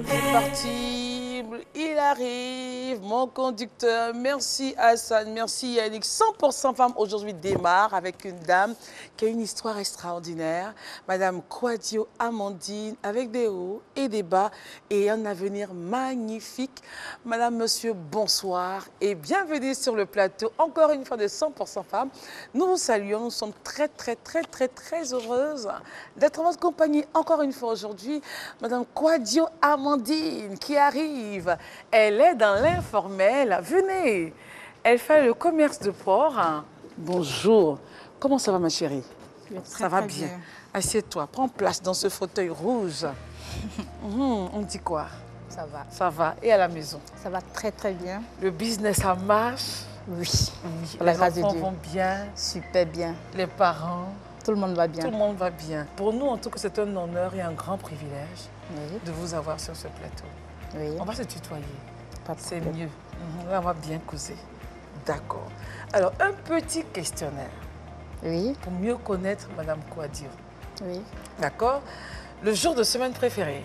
C'est parti, il arrive, mon conducteur. Merci Hassan, merci Yannick. 100% Femmes aujourd'hui démarre avec une dame qui a une histoire extraordinaire. Madame Kouadio Amandine, avec des hauts et des bas et un avenir magnifique. Madame, monsieur, bonsoir et bienvenue sur le plateau. Encore une fois de 100% Femmes. Nous vous saluons, nous sommes très heureuses d'être en votre compagnie encore une fois aujourd'hui. Madame Kouadio Amandine qui arrive. Elle est dans l'informel. Venez. Elle fait le commerce de porc. Bonjour. Comment ça va, ma chérie? Ça va bien. Assieds-toi. Prends place dans ce fauteuil rouge. On dit quoi? Ça va. Ça va. Et à la maison? Ça va très bien. Le business, ça marche? Oui. Les enfants vont bien? Super bien. Les parents? Tout le monde va bien. Tout le monde va bien. Pour nous, en tout cas, c'est un honneur et un grand privilège de vous avoir sur ce plateau. Oui. On va se tutoyer. C'est problème. mieux. Là, on va bien causer. D'accord. Alors, un petit questionnaire Oui. pour mieux connaître Madame Kouadio. Oui. D'accord? Le jour de semaine préféré.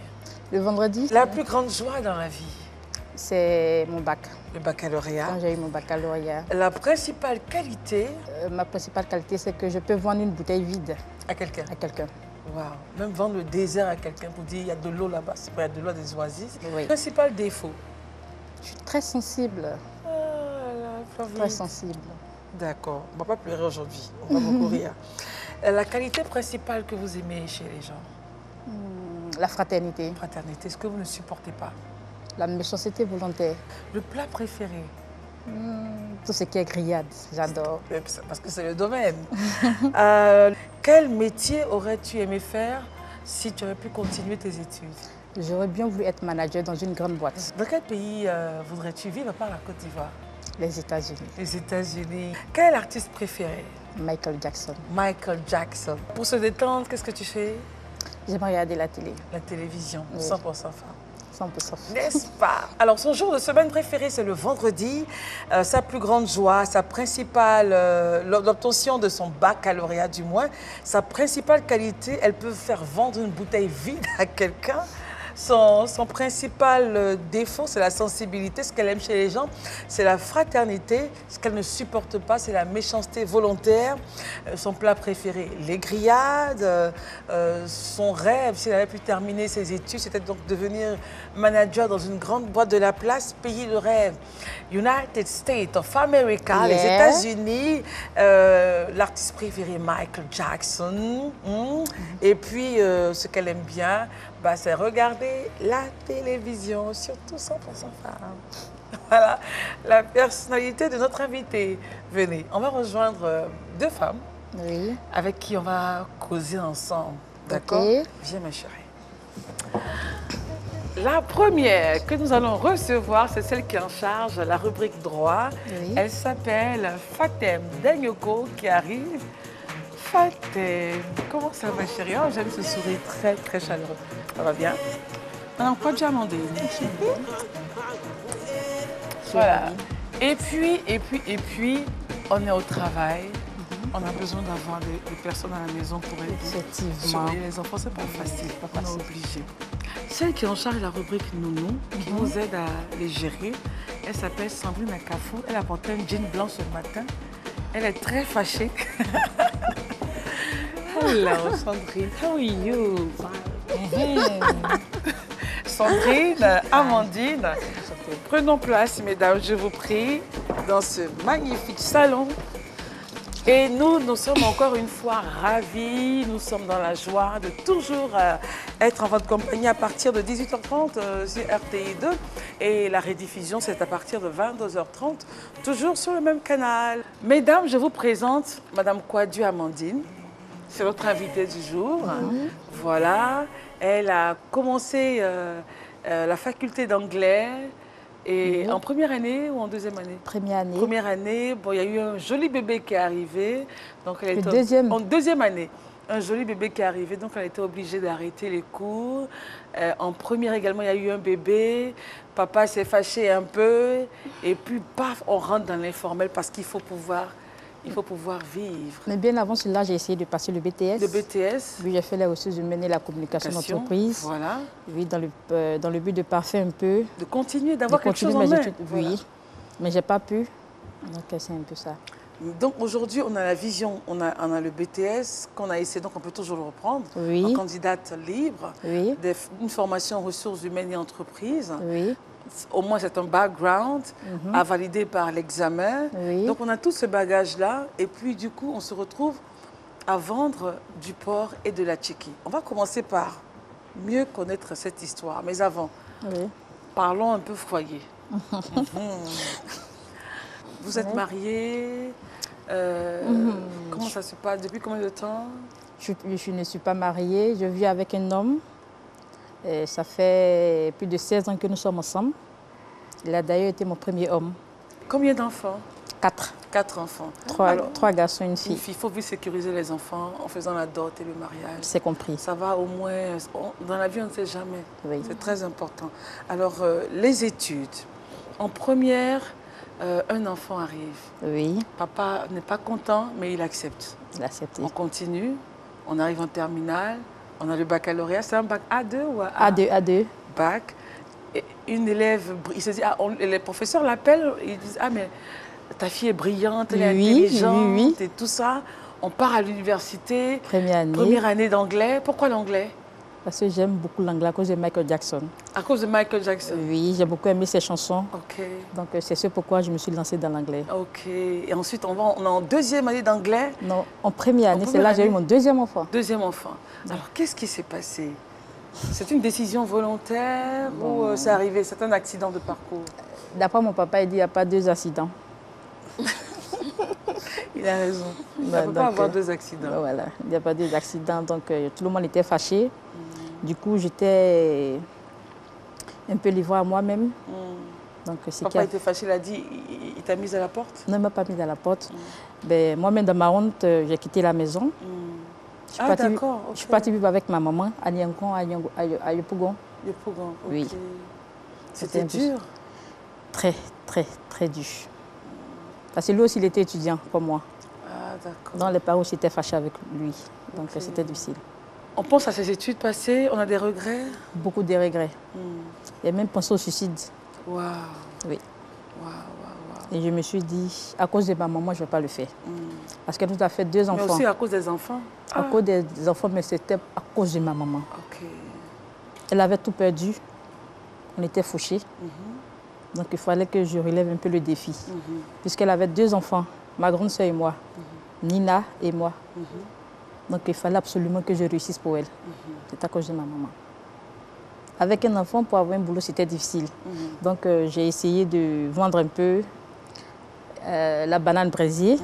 Le vendredi, La plus grande joie dans la vie. c'est mon bac. Le baccalauréat. Quand j'ai eu mon baccalauréat, La principale qualité ma principale qualité, c'est que je peux vendre une bouteille vide à quelqu'un. à quelqu'un. Waouh. Même vendre le désert à quelqu'un pour dire il y a de l'eau là-bas. C'est pas, il y a de l'eau des oasis. Oui. Principal défaut. Je suis très sensible. Ah là, Flavie. Très sensible. D'accord. On ne va pas pleurer aujourd'hui. On va beaucoup rire. La qualité principale que vous aimez chez les gens? La fraternité, Fraternité. Ce que vous ne supportez pas? la méchanceté volontaire, Le plat préféré? tout ce qui est grillade, j'adore. Parce que c'est le domaine. Quel métier aurais-tu aimé faire si tu avais pu continuer tes études? J'aurais bien voulu être manager dans une grande boîte, Dans quel pays voudrais-tu vivre à part la Côte d'Ivoire? les États-Unis. Les États-Unis. Quel artiste préféré? Michael Jackson. Michael Jackson. Pour se détendre, qu'est-ce que tu fais? J'aime regarder la télé, La télévision, Oui. 100% femme. 100%. N'est-ce pas? Alors, son jour de semaine préféré, c'est le vendredi. Sa plus grande joie, sa principale, l'obtention de son baccalauréat du moins, sa principale qualité, elle peut faire vendre une bouteille vide à quelqu'un. Son principal défaut, c'est la sensibilité. Ce qu'elle aime chez les gens, c'est la fraternité. Ce qu'elle ne supporte pas, c'est la méchanceté volontaire. Son plat préféré, les grillades. Son rêve, s'il avait pu terminer ses études, c'était donc devenir manager dans une grande boîte de la place, pays de rêve. United States of America, les Yeah. États-Unis. L'artiste préféré, Michael Jackson. Et puis, ce qu'elle aime bien, bah, c'est regarder la télévision, surtout 100% femmes. Voilà la personnalité de notre invité. Venez, on va rejoindre deux femmes Oui. avec qui on va causer ensemble. D'accord? Ok. Viens, ma chérie. La première que nous allons recevoir, c'est celle qui est en charge de la rubrique droit. Oui. Elle s'appelle Fatem Denyoko qui arrive. Fatem, comment ça va, chérie? Oh, j'aime ce sourire très chaleureux. Ça va bien? Madame Kouadio Amandine. Voilà. Et puis, on est au travail. On a besoin d'avoir des personnes à la maison pour aider. Effectivement. Surveiller les enfants, c'est pas facile. On est obligé. Celle qui est en charge de la rubrique Nounou, qui nous aide à les gérer, elle s'appelle Sandrine Akafou. Elle a porté un jean blanc ce matin. Elle est très fâchée. Hello, Sandrine. How are you? Sandrine, Amandine, prenons place, mesdames, je vous prie, dans ce magnifique salon. Et nous sommes encore une fois ravis, nous sommes dans la joie de toujours être en votre compagnie à partir de 18h30 sur RTI2. Et la rediffusion, c'est à partir de 22h30, toujours sur le même canal. Mesdames, je vous présente Madame Kouadio Amandine. C'est notre invitée du jour. Voilà, elle a commencé la faculté d'anglais. Et en première année ou en deuxième année? Première année. Première année, bon, il y a eu un joli bébé qui est arrivé. Donc elle était deuxième. en deuxième année. Un joli bébé qui est arrivé, donc elle était obligée d'arrêter les cours. En première également, il y a eu un bébé. Papa s'est fâché un peu. Et puis, paf, on rentre dans l'informel parce qu'il faut pouvoir Il faut pouvoir vivre. Mais bien avant cela, j'ai essayé de passer le BTS. Le BTS. Oui, j'ai fait les ressources humaines et la communication d'entreprise. Voilà. Oui, dans le but de parfaire un peu. De continuer, d'avoir quelque chose en mes main. études, oui, voilà. Mais je n'ai pas pu. Donc, c'est un peu ça. Donc aujourd'hui, on a la vision, on a le BTS qu'on a essayé, donc on peut toujours le reprendre. Oui. En candidate libre, oui. Une formation en ressources humaines et entreprises. Oui. Au moins, c'est un background à valider par l'examen. Oui. Donc on a tout ce bagage-là. Et puis du coup, on se retrouve à vendre du porc et de la tchéquie. On va commencer par mieux connaître cette histoire. Mais avant, oui. Parlons un peu foyer. Vous êtes mariée, comment ça se passe? Depuis combien de temps? Je ne suis pas mariée, je vis avec un homme. Et ça fait plus de 16 ans que nous sommes ensemble. Il a d'ailleurs été mon premier homme. Combien d'enfants? 4. 4 enfants. 3 garçons et une fille. Il faut vite sécuriser les enfants en faisant la dot et le mariage. C'est compris. Ça va au moins... Dans la vie, on ne sait jamais. Oui. C'est très important. Alors, les études. En première, un enfant arrive. Oui. Papa n'est pas content, mais il accepte. Il a accepté. On continue. On arrive en terminale. On a le baccalauréat. C'est un bac A2 ou A2, A2. Bac. Et une élève, il se dit, les professeurs l'appellent, ils disent, ah mais ta fille est brillante, elle est intelligente et tout ça. On part à l'université. Première année d'anglais. Pourquoi l'anglais? Parce que j'aime beaucoup l'anglais à cause de Michael Jackson. À cause de Michael Jackson? Oui, j'ai beaucoup aimé ses chansons. Ok. Donc c'est ce pourquoi je me suis lancée dans l'anglais. Ok. Et ensuite, on est en deuxième année d'anglais? Non, en première année. C'est là que j'ai eu mon deuxième enfant. Deuxième enfant. Alors, qu'est-ce qui s'est passé? C'est une décision volontaire ou c'est arrivé? C'est un accident de parcours? D'après mon papa, il dit qu'il n'y a pas 2 accidents. Il a raison. Il ne peut pas avoir 2 accidents. Voilà, il n'y a pas 2 accidents. Donc, tout le monde était fâché. Du coup, j'étais un peu livrée à moi-même. Donc, papa était fâché, il a dit, il t'a mise à la porte? Non, il ne m'a pas mise à la porte. Ben, moi-même, dans ma honte, j'ai quitté la maison. D'accord. Je suis partie vivre avec ma maman à Nyangon, à Yopougon. Yopougon, ok. Oui. C'était dur? Très, très, très dur. Parce que lui aussi, il était étudiant, comme moi. Ah, d'accord. Donc, les parents aussi étaient fâchés avec lui. Donc, c'était difficile. On pense à ses études passées, on a des regrets? Beaucoup de regrets. Et même pensé au suicide. Waouh. Oui. Waouh. Et je me suis dit, à cause de ma maman, je ne vais pas le faire. Parce qu'elle nous a fait 2 enfants. Mais aussi à cause des enfants? À cause des enfants, mais c'était à cause de ma maman. Ok. Elle avait tout perdu. On était fauchés. Donc il fallait que je relève un peu le défi. Puisqu'elle avait 2 enfants, ma grande soeur et moi. Nina et moi. Donc il fallait absolument que je réussisse pour elle. C'est à cause de ma maman. Avec un enfant, pour avoir un boulot, c'était difficile. Donc j'ai essayé de vendre un peu la banane brésil.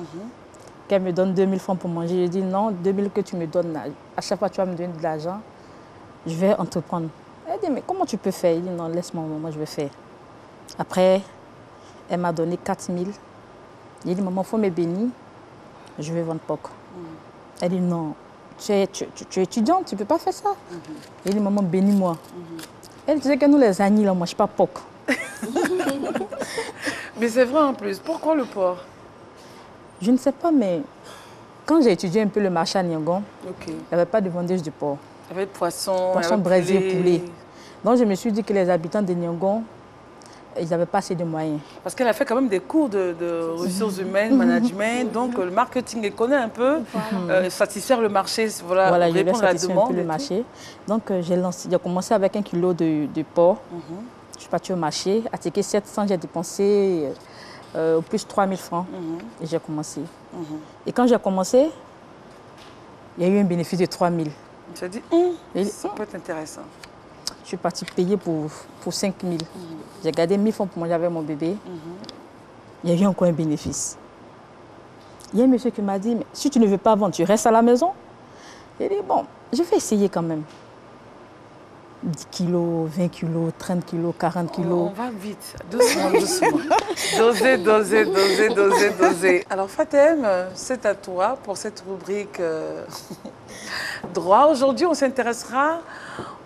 Qu'elle me donne 2000 francs pour manger. Je dis non, 2000 que tu me donnes, à chaque fois tu vas me donner de l'argent, je vais entreprendre. Elle dit, mais comment tu peux faire? Il dit, non, laisse-moi, maman, je vais faire. Après, elle m'a donné 4000. J'ai dit, maman, il faut me bénir, je vais vendre porc. Elle dit, non, tu es étudiante, tu ne peux pas faire ça. J'ai dit, maman, bénis-moi. Elle disait que nous, les agneaux, on ne mange pas porc. Mais c'est vrai en plus. Pourquoi le porc? Je ne sais pas, mais quand j'ai étudié un peu le marché à Nyangon, il n'y avait pas de vendeuse de porc. Il y avait poisson, brésil, poulet. Donc je me suis dit que les habitants de Nyangon, ils n'avaient pas assez de moyens. Parce qu'elle a fait quand même des cours de ressources humaines, management, donc le marketing, elle connaît un peu, satisfaire le marché, voilà répondre à la demande. Un peu le marché. Donc j'ai commencé avec 1 kilo de porc. Je suis partie au marché, à ticket 700, j'ai dépensé au plus 3000 francs et j'ai commencé. Et quand j'ai commencé, il y a eu un bénéfice de 3000. Tu as dit, ça peut être intéressant. Je suis partie payer pour 5000. J'ai gardé 1000 francs pour manger avec mon bébé. Il y a eu encore un bénéfice. Il y a un monsieur qui m'a dit, mais si tu ne veux pas vendre, tu restes à la maison. J'ai dit, bon, je vais essayer quand même. 10 kilos, 20 kilos, 30 kilos, 40 kilos. On va vite, doucement, doucement. Doser. Alors Fatem, c'est à toi pour cette rubrique droit. Aujourd'hui, on s'intéressera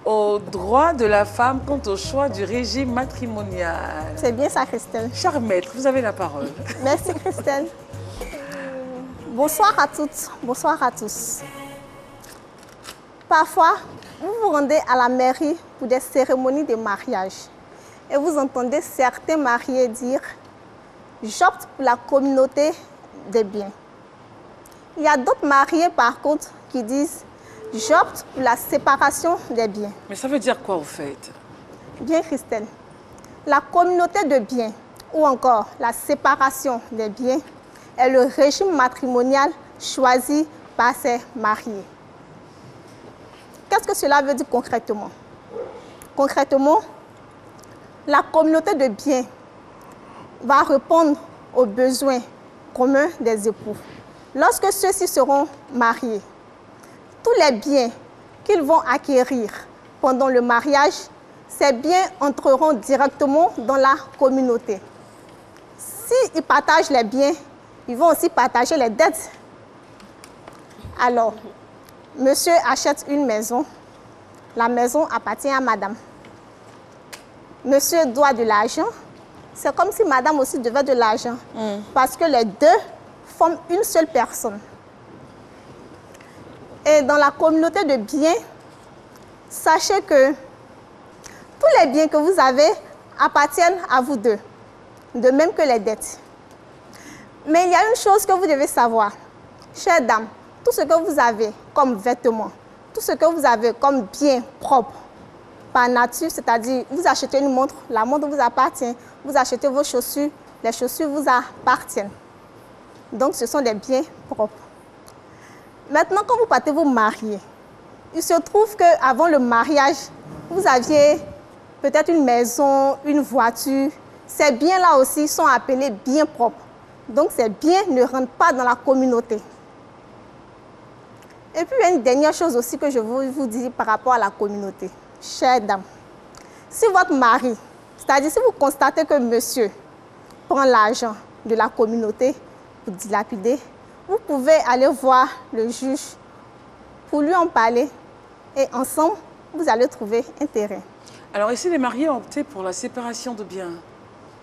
aux droits de la femme quant au choix du régime matrimonial. C'est bien ça, Christelle. Cher maître, vous avez la parole. Merci, Christelle. Bonsoir à toutes, bonsoir à tous. Parfois, vous vous rendez à la mairie pour des cérémonies de mariage et vous entendez certains mariés dire « j'opte pour la communauté des biens ». Il y a d'autres mariés par contre qui disent « j'opte pour la séparation des biens ». Mais ça veut dire quoi au fait? Bien Christelle, la communauté de biens ou encore la séparation des biens est le régime matrimonial choisi par ces mariés. Qu'est-ce que cela veut dire concrètement? Concrètement, la communauté de biens va répondre aux besoins communs des époux. Lorsque ceux-ci seront mariés, tous les biens qu'ils vont acquérir pendant le mariage, ces biens entreront directement dans la communauté. S'ils partagent les biens, ils vont aussi partager les dettes. Alors, monsieur achète une maison. La maison appartient à madame. Monsieur doit de l'argent. C'est comme si madame aussi devait de l'argent. Parce que les deux forment une seule personne. Et dans la communauté de biens, sachez que tous les biens que vous avez appartiennent à vous deux, de même que les dettes. Mais il y a une chose que vous devez savoir, chères dames, tout ce que vous avez comme vêtements, tout ce que vous avez comme bien propre, par nature, c'est-à-dire vous achetez une montre, la montre vous appartient, vous achetez vos chaussures, les chaussures vous appartiennent. Donc ce sont des biens propres. Maintenant, quand vous partez vous marier, il se trouve qu'avant le mariage, vous aviez peut-être une maison, une voiture. Ces biens-là aussi sont appelés biens propres. Donc ces biens ne rentrent pas dans la communauté. Et puis il y a une dernière chose aussi que je veux vous dire par rapport à la communauté. Chères dames, si votre mari, c'est-à-dire si vous constatez que monsieur prend l'argent de la communauté pour dilapider, vous pouvez aller voir le juge pour lui en parler et ensemble, vous allez trouver un terrain. Alors ici, les mariés ont opté pour la séparation de biens.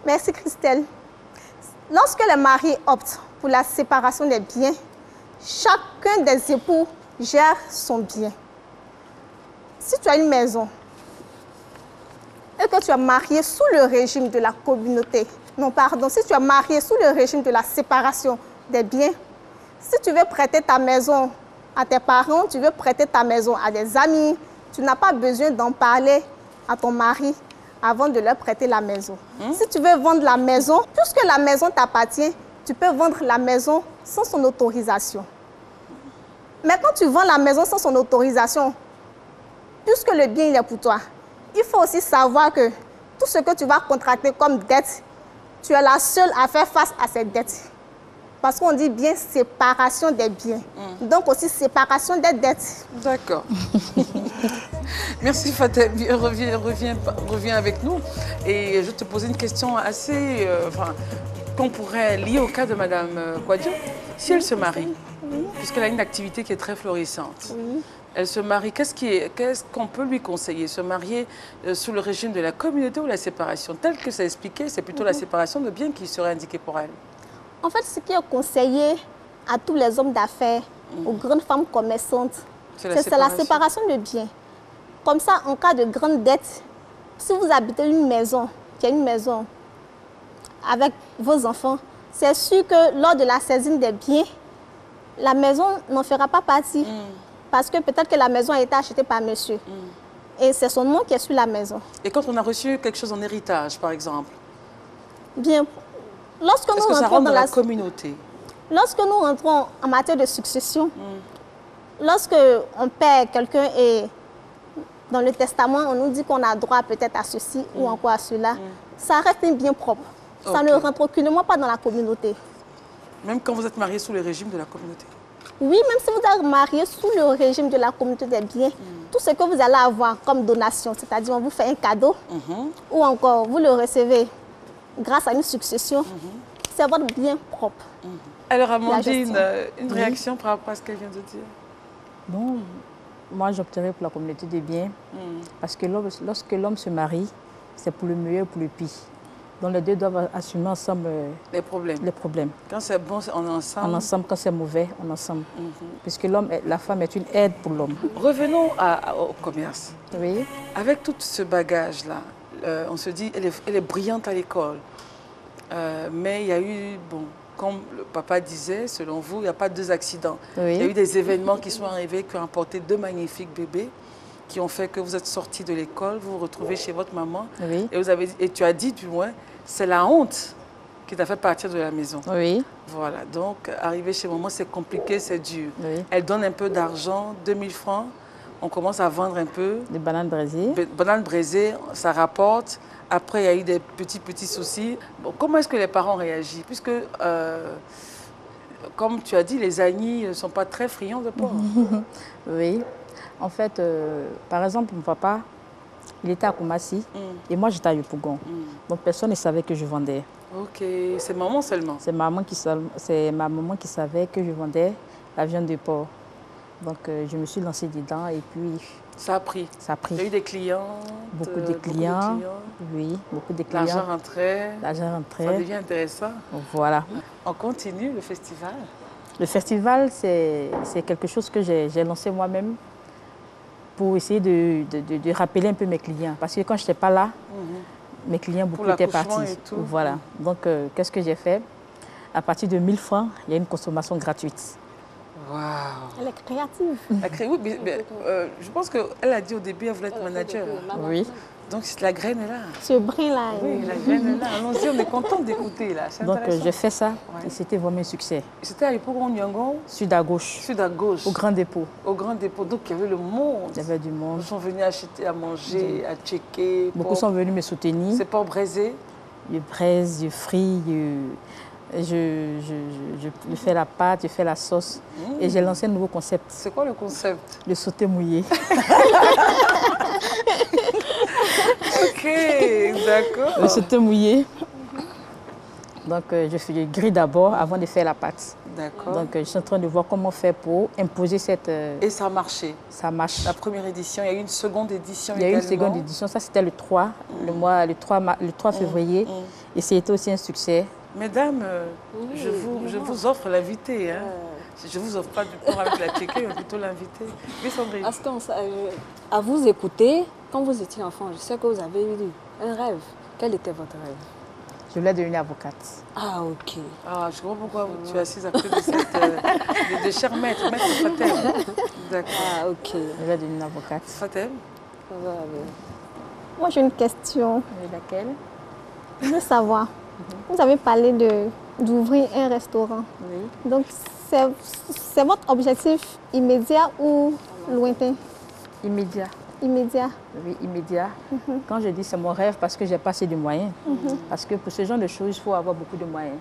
Merci Christelle. Lorsque les mariés optent pour la séparation des biens, chacun des époux gère son bien. Si tu as une maison et que tu es marié sous le régime de la communauté, non pardon, si tu es marié sous le régime de la séparation des biens, si tu veux prêter ta maison à tes parents, tu veux prêter ta maison à des amis, tu n'as pas besoin d'en parler à ton mari avant de leur prêter la maison. Si tu veux vendre la maison, puisque la maison t'appartient, tu peux vendre la maison sans son autorisation. Mais quand tu vends la maison sans son autorisation, puisque le bien il est pour toi, il faut aussi savoir que tout ce que tu vas contracter comme dette, tu es la seule à faire face à cette dette. Parce qu'on dit bien séparation des biens. Donc aussi séparation des dettes. D'accord. Merci Fatem, reviens avec nous. Et je te posais une question assez... qu'on pourrait lier au cas de Madame Kouadio. Si elle se marie, puisqu'elle a une activité qui est très florissante, elle se marie, qu'est-ce qu'on peut lui conseiller? Se marier sous le régime de la communauté ou la séparation? Tel que c'est expliqué, c'est plutôt la séparation de biens qui serait indiquée pour elle. En fait, ce qui est conseillé à tous les hommes d'affaires, aux grandes femmes commerçantes, c'est la séparation de biens. Comme ça, en cas de grande dette, si vous habitez une maison, qui est une maison avec vos enfants, c'est sûr que lors de la saisine des biens, la maison n'en fera pas partie. Parce que peut-être que la maison a été achetée par monsieur. Et c'est son nom qui est sur la maison. Et quand on a reçu quelque chose en héritage, par exemple? Bien. Lorsque nous ça rentrons rentre dans la communauté? Lorsque nous rentrons en matière de succession, lorsque on perd quelqu'un et dans le testament, on nous dit qu'on a droit peut-être à ceci ou encore à cela, ça reste un bien propre. Ça ne rentre aucunement pas dans la communauté. Même quand vous êtes marié sous le régime de la communauté? Oui, même si vous êtes marié sous le régime de la communauté des biens, tout ce que vous allez avoir comme donation, c'est-à-dire on vous fait un cadeau, ou encore vous le recevez grâce à une succession, c'est votre bien propre. Alors Amandine, une réaction par rapport à ce qu'elle vient de dire? Bon, moi j'opterais pour la communauté des biens, parce que lorsque l'homme se marie, c'est pour le meilleur et pour le pire. Donc les deux doivent assumer ensemble Les problèmes. les problèmes. Quand c'est bon, on est ensemble. En ensemble, quand c'est mauvais, en ensemble. Puisque la femme est une aide pour l'homme. Revenons au commerce. Oui. Avec tout ce bagage-là, on se dit, elle est brillante à l'école. Mais il y a eu, bon, comme le papa disait, selon vous, il n'y a pas 2 accidents. Oui. Il y a eu des événements qui sont arrivés, qui ont apporté 2 magnifiques bébés, qui ont fait que vous êtes sortis de l'école, vous vous retrouvez chez votre maman. Oui. Et tu as dit, du moins, c'est la honte qui t'a fait partir de la maison. Oui. Voilà, donc arriver chez maman, c'est compliqué, c'est dur. Oui. Elle donne un peu d'argent, 2000 francs. On commence à vendre un peu. Des bananes braisées. Bananes braisées, ça rapporte. Après, il y a eu des petits soucis. Bon, comment est-ce que les parents réagissent? Puisque, comme tu as dit, les Agnis ne sont pas très friands de porc. Oui. En fait, par exemple, mon papa, il était à Koumassi et moi, j'étais à Yopougon. Donc, personne ne savait que je vendais. Ok, c'est maman seulement? C'est ma maman qui savait que je vendais la viande de porc. Donc, je me suis lancée dedans et puis... Ça a pris? Ça a pris. Il y a eu des clients? Beaucoup de clients. Oui, beaucoup de clients. L'argent rentrait? L'argent rentrait. Ça devient intéressant. Voilà. On continue le festival? Le festival, c'est quelque chose que j'ai lancé moi-même pour essayer de rappeler un peu mes clients. Parce que quand je n'étais pas là, mes clients beaucoup étaient partis. Voilà. Donc, qu'est-ce que j'ai fait? À partir de 1000 francs, il y a une consommation gratuite. Waouh! Elle est créative. Oui, mais, je pense qu'elle a dit au début, elle voulait être manager. Oui. Donc, la graine est là. Ce brin-là. Oui, la graine est là. Allons-y, on est content d'écouter là. Donc, j'ai fait ça et c'était vraiment un succès. C'était à l'époque où Nyongo? Sud à gauche. Sud à gauche. Au Grand Dépôt. Au Grand Dépôt. Donc, il y avait le monde. Il y avait du monde. Ils sont venus acheter à manger, à checker. Beaucoup sont venus me soutenir. C'est pas braisé? Je braise, je fris, je fais la pâte, je fais la sauce. Et j'ai lancé un nouveau concept. C'est quoi le concept? Le sauté mouillé. Ok, d'accord. Le sauté mouillé. Donc, je grille d'abord avant de faire la pâte. D'accord. Donc, je suis en train de voir comment faire pour imposer cette... Et ça a marché? Ça marche. La première édition, il y a eu une seconde édition Il y a eu également. une seconde édition. Ça, c'était le 3, le 3 février. Et c'était aussi un succès. Mesdames, je vous offre l'invité. Hein. Je ne vous offre pas du porc avec la tchéké, mais plutôt l'invité. Oui, Sandrine. À vous écouter, quand vous étiez enfant, je sais que vous avez eu un rêve. Quel était votre rêve? Je voulais devenir avocate. Ah, ok. Ah, je comprends pourquoi tu es assise à côté de cette... de cher maître Fatem. D'accord. Ah, ok. Je voulais devenir avocate. Fatem? Moi, j'ai une question. Laquelle? Je veux savoir. Vous avez parlé d'ouvrir un restaurant. Oui. Donc, c'est votre objectif immédiat ou lointain? Immédiat. Immédiat. Oui, immédiat. Quand je dis c'est mon rêve, parce que j'ai pas assez de moyens. Parce que pour ce genre de choses, il faut avoir beaucoup de moyens.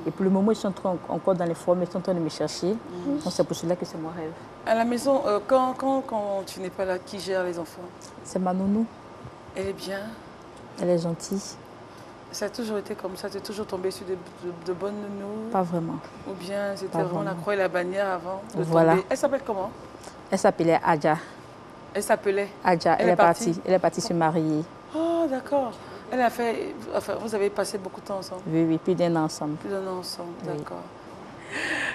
Et pour le moment, ils sont encore dans les formes, ils sont en train de me chercher. Donc c'est pour cela que c'est mon rêve. À la maison, quand tu n'es pas là, qui gère les enfants? C'est ma nounou. Elle est bien? Elle est gentille. Ça a toujours été comme ça? Tu es toujours tombée sur de bonnes nounous? Pas vraiment. Ou bien c'était Pas vraiment la vraiment. croix et la bannière avant de Voilà. tomber? Elle s'appelle comment? Elle s'appelait Adja. Elle s'appelait? Adja, elle est partie. Elle est partie se marier. Oh, d'accord. Elle a fait... Enfin, vous avez passé beaucoup de temps ensemble? Oui, oui, plus d'un an ensemble. Plus d'un an ensemble, Oui. d'accord.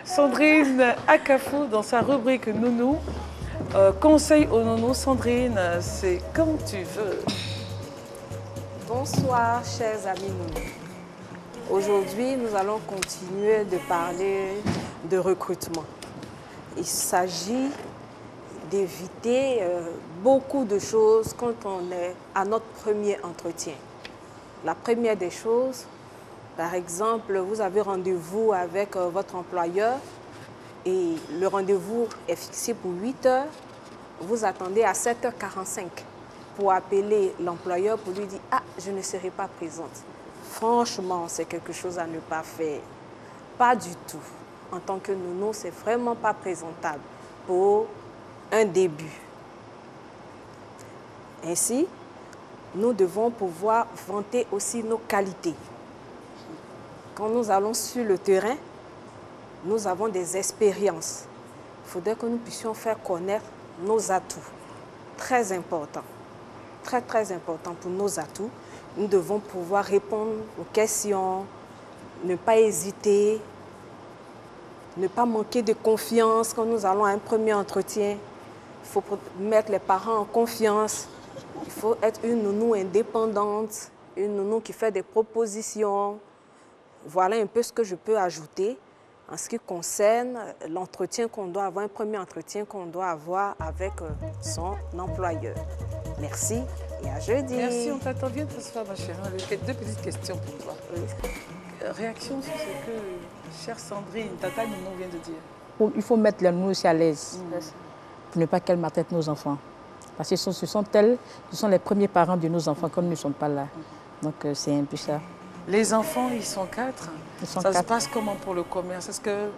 Sandrine Akafou, dans sa rubrique Nounou. Conseil aux nounous, Sandrine, c'est comme tu veux. Bonsoir, chers amis nounous. Aujourd'hui, nous allons continuer de parler de recrutement. Il s'agit d'éviter beaucoup de choses quand on est à notre premier entretien. La première des choses, par exemple, vous avez rendez-vous avec votre employeur et le rendez-vous est fixé pour 8 heures. Vous attendez à 7h45 pour appeler l'employeur pour lui dire « Ah, je ne serai pas présente ». Franchement, c'est quelque chose à ne pas faire. Pas du tout. En tant que nounou, c'est vraiment pas présentable pour un début. Ainsi, nous devons pouvoir vanter aussi nos qualités. Quand nous allons sur le terrain, nous avons des expériences. Il faudrait que nous puissions faire connaître nos atouts. Très important. très très important pour nos atouts. Nous devons pouvoir répondre aux questions, ne pas hésiter, ne pas manquer de confiance quand nous allons à un premier entretien. Il faut mettre les parents en confiance. Il faut être une nounou indépendante, une nounou qui fait des propositions. Voilà un peu ce que je peux ajouter en ce qui concerne l'entretien qu'on doit avoir, un premier entretien qu'on doit avoir avec son employeur. Merci et à jeudi. Merci, on t'attend bien de t'asseoir, ma chérie. J'ai 2 petites questions pour toi. Réaction sur ce que chère Sandrine, tata Nounou vient de dire. Il faut mettre les nous aussi à l'aise pour ne pas qu'elles maltraitent nos enfants. Parce que ce sont elles, ce sont les premiers parents de nos enfants quand nous ne sommes pas là. Donc c'est un peu ça. Les enfants, ils sont 4. Ça se passe comment pour le commerce? Est-ce que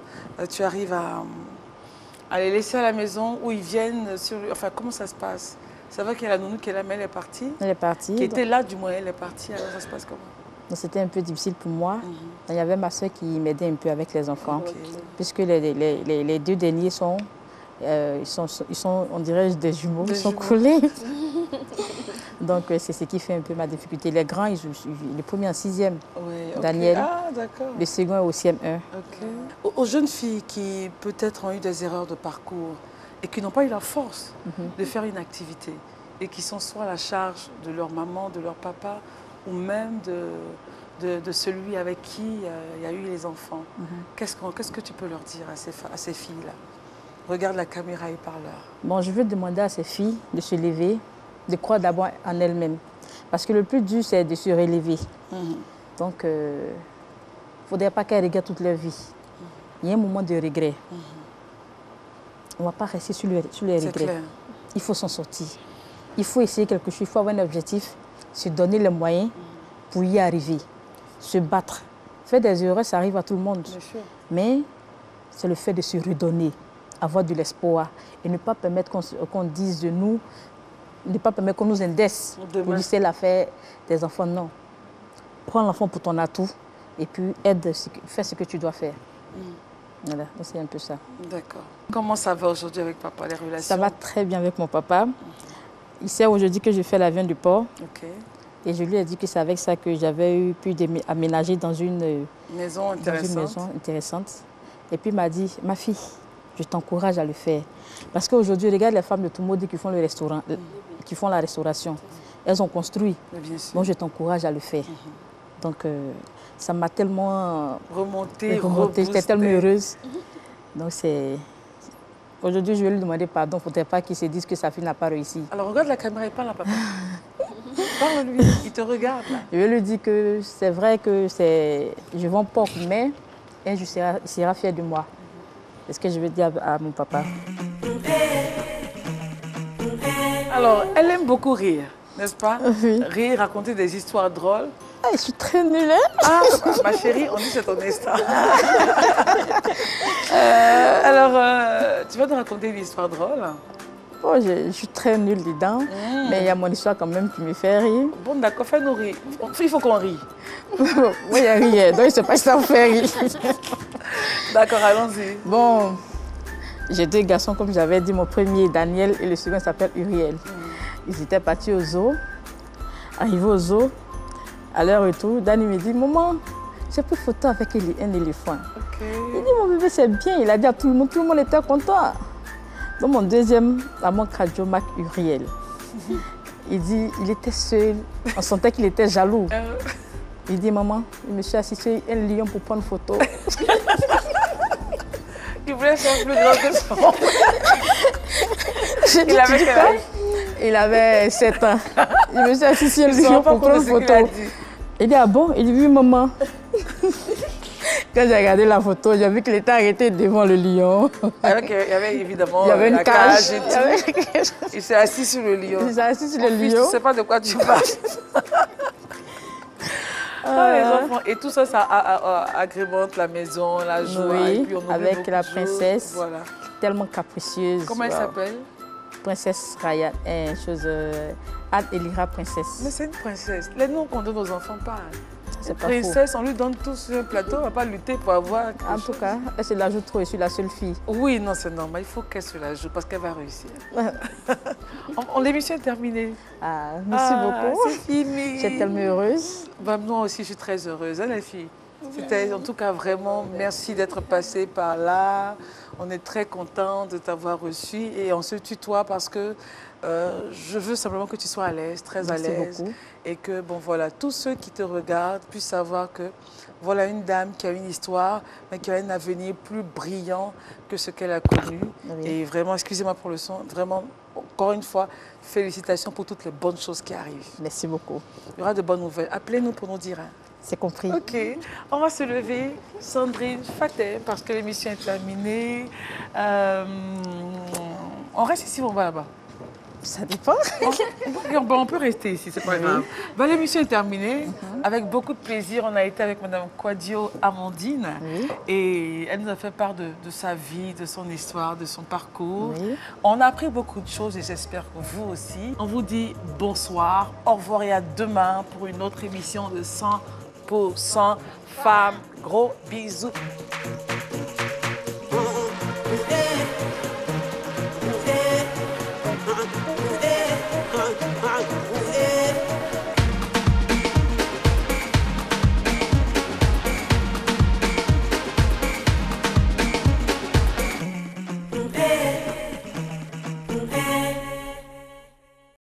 tu arrives à les laisser à la maison ou ils viennent sur... Enfin, comment ça se passe? C'est vrai qu'il y a la nounou qui est là, mais elle est partie. Elle est partie. Qui était là, du moins, elle est partie. Alors ça se passe comment? C'était un peu difficile pour moi. Il y avait ma soeur qui m'aidait un peu avec les enfants. Puisque les 2 derniers sont, on dirait, des jumeaux. Ils sont collés. Donc, c'est ce qui fait un peu ma difficulté. Les grands, le premier en 6e, Daniel. Ah, d'accord. Le second est au CM1. Aux jeunes filles qui peut-être ont eu des erreurs de parcours et qui n'ont pas eu la force de faire une activité et qui sont soit à la charge de leur maman, de leur papa ou même de celui avec qui il y a eu les enfants, qu'est-ce que tu peux leur dire à ces filles-là? Regarde la caméra et parle-leur. Bon, je veux demander à ces filles de se lever, de croire d'abord en elles-mêmes. Parce que le plus dur, c'est de se relever. Donc, il ne faudrait pas qu'elles regrettent toute leur vie. Il y a un moment de regret. On ne va pas rester sur les regrets. Clair. Il faut s'en sortir. Il faut essayer quelque chose, il faut avoir un objectif, se donner les moyens pour y arriver, se battre. Faire des erreurs, ça arrive à tout le monde. Bien sûr. Mais c'est le fait de se redonner, avoir de l'espoir et ne pas permettre qu'on dise de nous, ne pas permettre qu'on nous indesse pour laisser l'affaire des enfants. Non. Prends l'enfant pour ton atout et puis fais ce que tu dois faire. Voilà, c'est un peu ça. D'accord. Comment ça va aujourd'hui avec papa, les relations? Ça va très bien avec mon papa. Il sait aujourd'hui que je fais la viande du porc. Et je lui ai dit que c'est avec ça que j'avais pu aménager dans une maison intéressante. Et puis il m'a dit, ma fille, je t'encourage à le faire. Parce qu'aujourd'hui, regarde les femmes de Toumoudi qui font le restaurant, qui font la restauration. Elles ont construit. Bien sûr. Moi, je t'encourage à le faire. Donc, ça m'a tellement remonté. J'étais tellement heureuse. Donc, c'est... Aujourd'hui, je vais lui demander pardon. Il ne faudrait pas qu'il se dise que sa fille n'a pas réussi. Alors, regarde la caméra et parle à papa. Parle-lui, il te regarde là. Je vais lui dire que c'est vrai que je vends porc, mais il sera fier de moi. C'est ce que je vais dire à mon papa. Alors, elle aime beaucoup rire, n'est-ce pas? Oui. Rire, raconter des histoires drôles. Ah, je suis très nulle, hein? Ah, ma chérie, on dit c'est ton instant. Alors, tu vas nous raconter une histoire drôle? Oh, je suis très nulle dedans, mais il y a mon histoire quand même qui me fait rire. Bon, d'accord, fais-nous rire. Il faut qu'on rie. Moi, il y a rien, donc je ne sais pas si ça me fait rire. D'accord, allons-y. Bon, j'ai 2 garçons, comme j'avais dit, mon premier Daniel et le second s'appelle Uriel. Ils étaient partis au zoo. Arrivés au zoo, à leur retour, Dani me dit, maman, j'ai pris photo avec un éléphant. Il dit, mon bébé, c'est bien. Il a dit à tout le monde était content. Donc mon deuxième amant Kadjomak Uriel, il dit, il était seul, on sentait qu'il était jaloux. Il dit, maman, je me suis assis sur un lion pour prendre photo. Il voulait faire plus grand que son. Il avait quel âge? Il avait 7 ans. Je me suis assis sur un lion pour prendre photo. Il dit, ah bon? Il dit, oui, maman. Quand j'ai regardé la photo, j'ai vu qu'il était arrêté devant le lion. Il y avait évidemment une cage. Et tout. Il s'est assis sur le lion. Il s'est assis sur le lion. Je ne sais pas de quoi tu parles. Les enfants. Et tout ça, ça agrémente la maison, la joie. Oui, et puis on avec la princesse, voilà. Tellement capricieuse. Comment elle s'appelle? Princesse Raya, Anne Elira Princesse. Mais c'est une princesse. Les noms qu'on donne aux enfants parlent. c'est pas faux. Princesse, on lui donne tout sur un plateau, on ne va pas lutter pour avoir... En tout cas, elle se la joue trop, je suis la seule fille. Oui, non, c'est normal, il faut qu'elle se la joue parce qu'elle va réussir. L'émission est terminée. Ah, merci beaucoup. C'est fini. Je suis tellement heureuse. Bah, moi aussi, je suis très heureuse, hein, les filles. C'était en tout cas vraiment, merci d'être passée par là. On est très content de t'avoir reçu et on se tutoie parce que je veux simplement que tu sois à l'aise, très à l'aise. Et que, bon voilà, tous ceux qui te regardent puissent savoir que voilà une dame qui a une histoire, mais qui a un avenir plus brillant que ce qu'elle a connu. Oui. Et vraiment, excusez-moi pour le son, vraiment, encore une fois, félicitations pour toutes les bonnes choses qui arrivent. Merci beaucoup. Il y aura de bonnes nouvelles. Appelez-nous pour nous dire. Hein. C'est compris. Ok, on va se lever, Sandrine, Fatem, parce que l'émission est terminée. On reste ici ou on va là-bas? Ça dépend. On peut rester ici, c'est pas grave. Ben, l'émission est terminée. Avec beaucoup de plaisir, on a été avec Mme Kouadio Amandine. Et elle nous a fait part de sa vie, de son histoire, de son parcours. On a appris beaucoup de choses et j'espère que vous aussi. On vous dit bonsoir, au revoir et à demain pour une autre émission de 100% femmes. Gros bisous.